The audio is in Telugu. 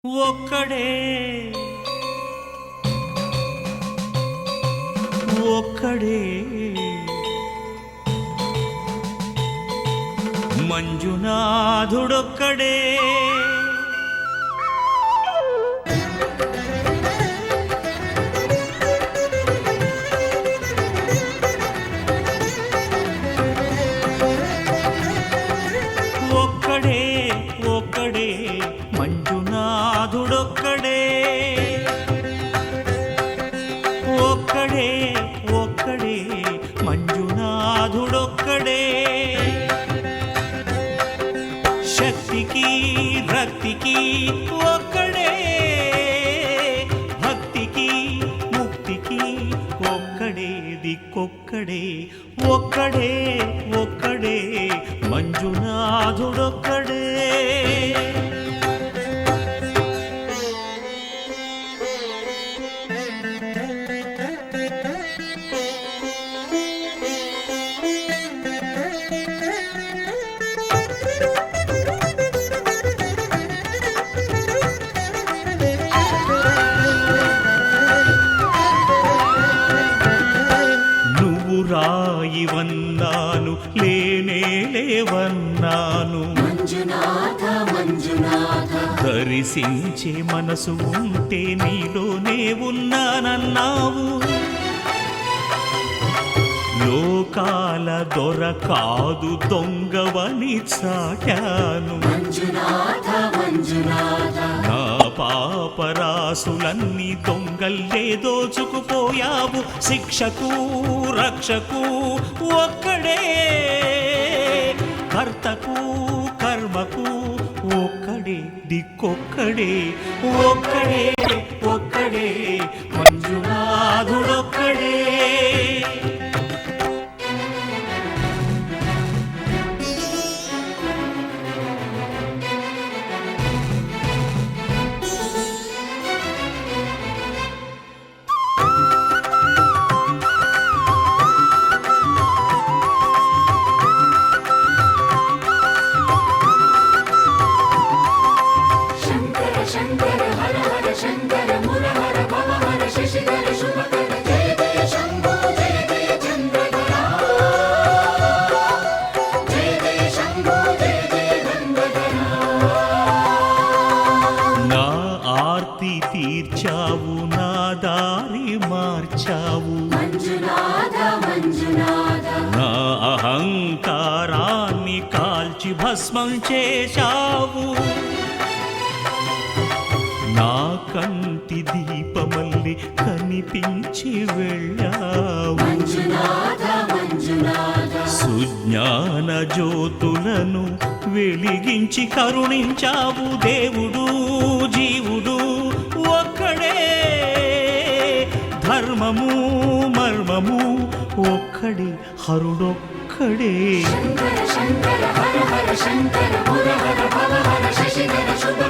ఒక్కడే ఒక్కడే మంజునాథుడొక్కడే ఒక్కడే ఒక్కడే మంజునాథుడొక్కడే ఒక్కడే ఒక్కడే మంజునాథుడొక్కడే శక్తికి రక్తికి ఒక్కడే భక్తికి ముక్తికి ఒక్కడే దిక్కొక్కడే ఒక్కడే ఒక్కడే మంజునాథుడొక్కడే రాయివన్నాను లేనే లేవన్నాను మంజునాథ మంజునాథ దర్శించే మనసు ఉంటే నీలోనే ఉన్నానన్నావు లోకాల దొర కాదు దొంగవని చాటాను మంజునాథ మంజునాథ నా పాపరాసులన్నీ దొంగల్లే దోచుకుపోయావు శిక్షకు రక్షకు ఒక్కడే కర్తకు కర్మకు ఒక్కడే దిక్కొక్కడే ఒక్కడే ఒక్కడే మంజునాథుడొక్కడే శంకర హర హర శంకర మురహర భవహర శశిధర శుభకర జయ జయ శంభో జయ జయ చంద్రధర జయ జయ శంభో జయ జయ గంగధర నా ఆర్తి తీర్చావు నా దారి మార్చావు మంజునాథ మంజునాథ నా అహంకారాన్ని కాల్చి భస్మం చేశావు నా కంటి దీపమల్లి కనిపించి వెళ్ళావు మంజునాథ మంజునాథ సుజ్ఞాన జ్యోతులను వెలిగించి కరుణించావు దేవుడు జీవుడు ఒక్కడే ధర్మము మర్మము ఒక్కడే హరుడొక్కడే శంకర శంకర హర హర శంకర మురహర భవహర శశిధర శుభ